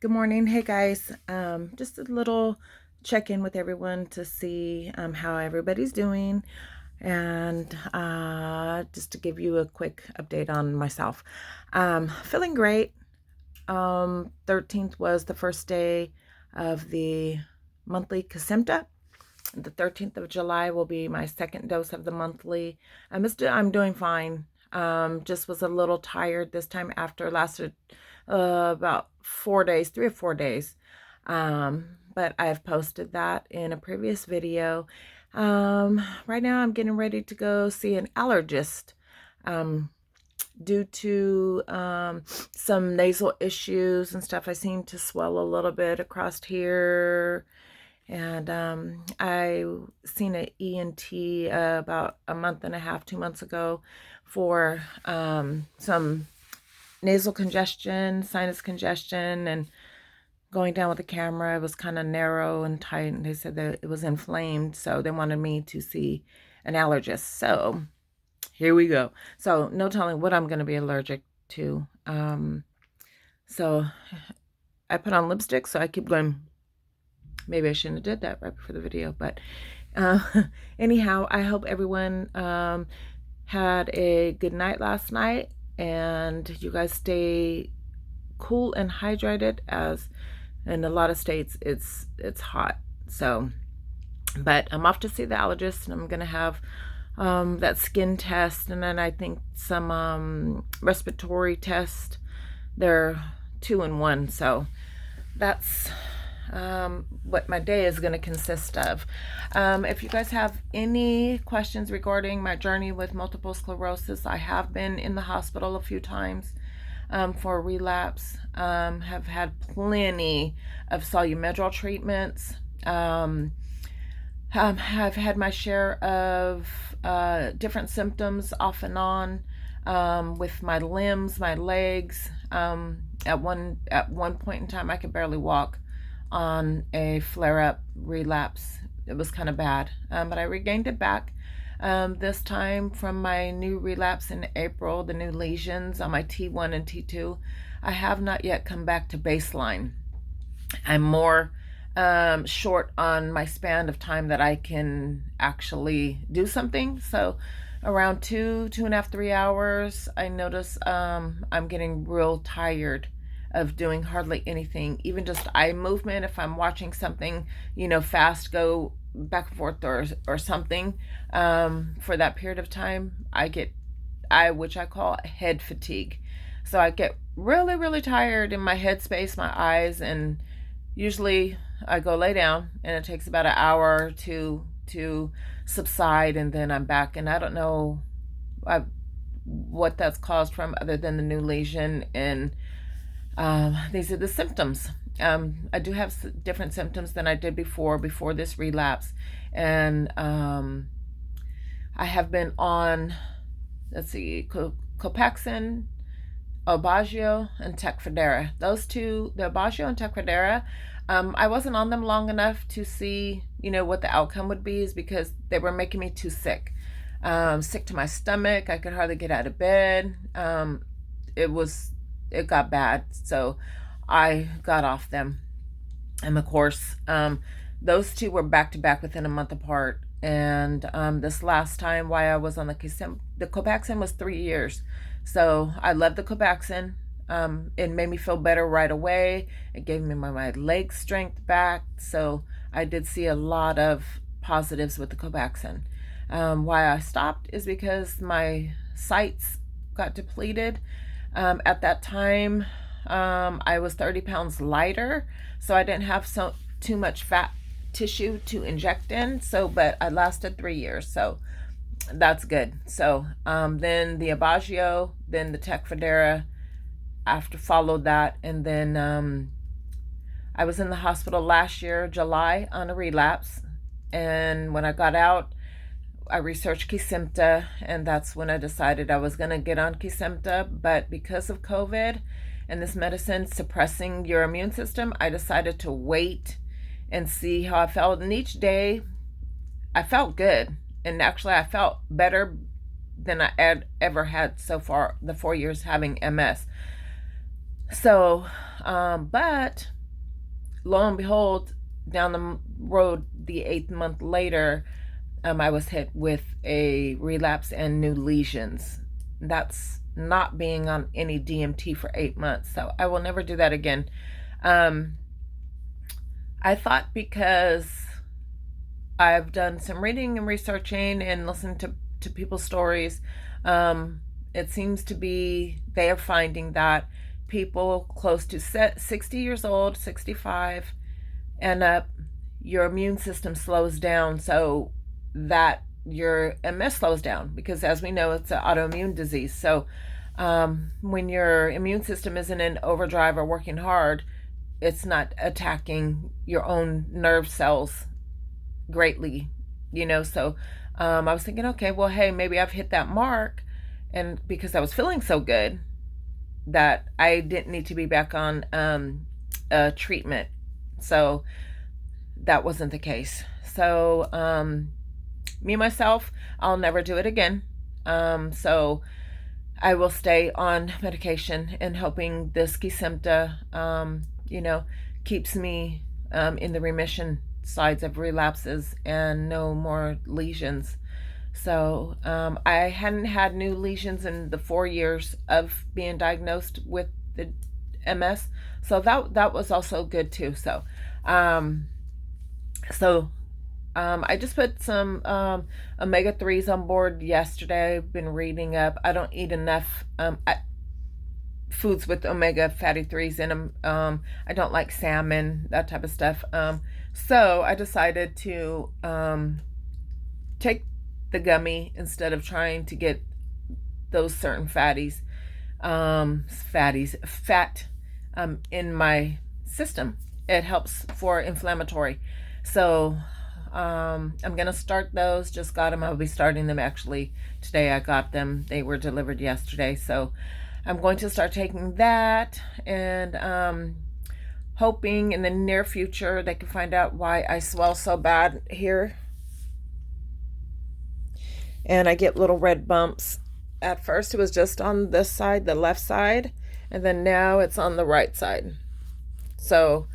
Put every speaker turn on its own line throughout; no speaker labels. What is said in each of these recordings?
Good morning. Hey guys. Just a little check-in with everyone to see how everybody's doing, and just to give you a quick update on myself. Feeling great. 13th was the first day of the monthly Kesimpta. The 13th of July will be my second dose of the monthly. I'm doing fine. Just was a little tired this time after lasted about 4 days, 3 or 4 days. But I've posted that in a previous video. Right now I'm getting ready to go see an allergist. Due to some nasal issues and stuff, I seem to swell a little bit across here. And I seen an ENT about a month and a half, 2 months ago for some nasal congestion, sinus congestion, and going down with the camera, it was kind of narrow and tight, and they said that it was inflamed, so they wanted me to see an allergist. So here we go. So no telling what I'm going to be allergic to. So I put on lipstick, so I keep going. Maybe I shouldn't have did that right before the video, but uh, anyhow, I hope everyone had a good night last night, and you guys stay cool and hydrated, as in a lot of states it's hot. So, but I'm off to see the allergist, and I'm gonna have that skin test, and then I think some respiratory test. They're 2 in 1, so that's what my day is going to consist of. If you guys have any questions regarding my journey with multiple sclerosis, I have been in the hospital a few times for a relapse. Have had plenty of solumedrol treatments. Have had my share of different symptoms off and on with my limbs, my legs. At one point in time, I could barely walk on a flare-up relapse. It was kind of bad, but I regained it back this time from my new relapse in April, the new lesions on my T1 and T2. I have not yet come back to baseline. I'm more short on my span of time that I can actually do something. So around 2.5, 3 hours, I notice I'm getting real tired of doing hardly anything, even just eye movement. If I'm watching something, fast, go back and forth or something, for that period of time, which I call head fatigue. So I get really, really tired in my head space, my eyes, and usually I go lay down, and it takes about an hour to subside, and then I'm back. And I don't know what that's caused from, other than the new lesion. And these are the symptoms. I do have different symptoms than I did before this relapse. And I have been on, let's see, Copaxone, Aubagio, and Tecfidera. Those two, the Aubagio and Tecfidera, I wasn't on them long enough to see, what the outcome would be, is because they were making me too sick. Sick to my stomach. I could hardly get out of bed. It got bad, so I got off them. And of course, those two were back to back within a month apart. And this last time, why I was on the Copaxone was 3 years. So I love the Copaxone. It made me feel better right away. It gave me my leg strength back. So I did see a lot of positives with the Copaxone. Why I stopped is because my sites got depleted. At that time, I was 30 pounds lighter, so I didn't have too much fat tissue to inject in. So, but I lasted 3 years, so that's good. So, then the Aubagio, then the Tecfidera after followed that, and then I was in the hospital last year, July, on a relapse, and when I got out, I researched Kesimpta, and that's when I decided I was going to get on Kesimpta. But because of COVID and this medicine suppressing your immune system, I decided to wait and see how I felt. And each day I felt good. And actually I felt better than I had ever had so far, the 4 years having MS. So, but lo and behold, down the road, the 8th month later, I was hit with a relapse and new lesions. That's not being on any DMT for 8 months. So I will never do that again. Um, I thought because I've done some reading and researching and listened to people's stories, it seems to be they are finding that people close to 60 years old, 65 and up, your immune system slows down, so that your MS slows down, because as we know, it's an autoimmune disease. So when your immune system isn't in overdrive or working hard, it's not attacking your own nerve cells greatly, So I was thinking, okay, well, hey, maybe I've hit that mark, and because I was feeling so good that I didn't need to be back on treatment. So that wasn't the case. So me myself, I'll never do it again. So I will stay on medication, and hoping this Kesimpta, keeps me in the remission sides of relapses and no more lesions. So I hadn't had new lesions in the 4 years of being diagnosed with the MS. So that was also good too. So I just put some omega-3s on board yesterday. I've been reading up. I don't eat enough foods with omega fatty 3s in them. I don't like salmon, that type of stuff. So I decided to take the gummy instead of trying to get those certain fat in my system. It helps for inflammatory. So I'm gonna start those. Just got them. I'll be starting them actually today. I got them. They were delivered yesterday. So I'm going to start taking that, and hoping in the near future they can find out why I swell so bad here. And I get little red bumps. At first it was just on this side, the left side, and then now it's on the right side. So,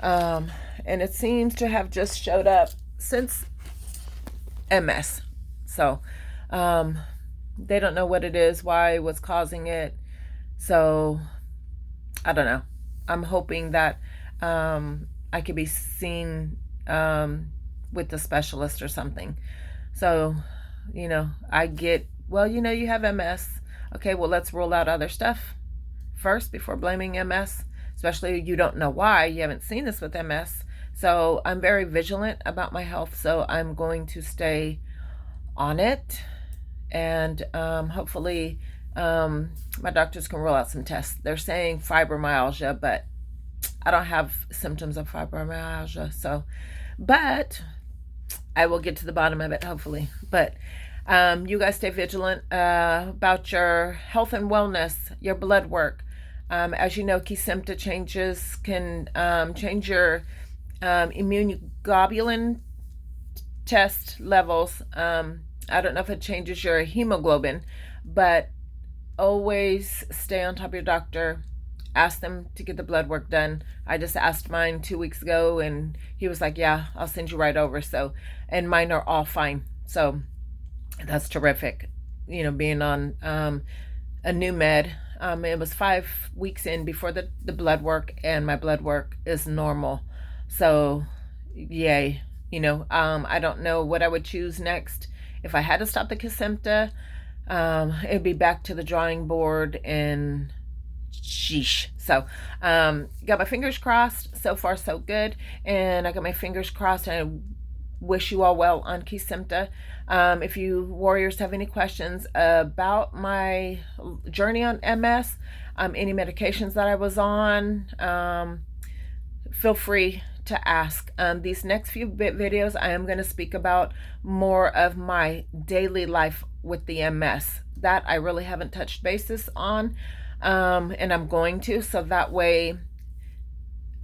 and it seems to have just showed up since MS. So, they don't know what it is, what's causing it. So, I don't know. I'm hoping that I could be seen with the specialist or something. So, I get, well, you have MS. Okay, well, let's rule out other stuff first before blaming MS, especially you don't know why. You haven't seen this with MS. So I'm very vigilant about my health. So I'm going to stay on it. And hopefully my doctors can roll out some tests. They're saying fibromyalgia, but I don't have symptoms of fibromyalgia. So, but I will get to the bottom of it, hopefully. But you guys stay vigilant about your health and wellness, your blood work. As you know, Kesimpta can change your immunoglobulin test levels. I don't know if it changes your hemoglobin, but always stay on top of your doctor. Ask them to get the blood work done. I just asked mine 2 weeks ago, and he was like, yeah, I'll send you right over. So, and mine are all fine. So that's terrific. Being on a new med. It was 5 weeks in before the blood work, and my blood work is normal. So yay. I don't know what I would choose next. If I had to stop the Kesimpta, it'd be back to the drawing board, and sheesh. So got my fingers crossed. So far so good, and I got my fingers crossed, and I wish you all well on Kesimpta. If you warriors have any questions about my journey on MS, any medications that I was on, feel free to ask. These next few videos, I am going to speak about more of my daily life with the MS that I really haven't touched bases on, and I'm going to, so that way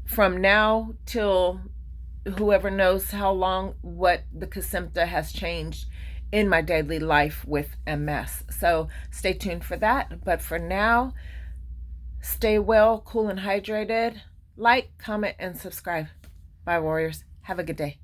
from now till whoever knows how long, what the Kesimpta has changed in my daily life with MS. So stay tuned for that. But for now, Stay well, cool, and hydrated. Like, comment, and subscribe. Bye, warriors. Have a good day.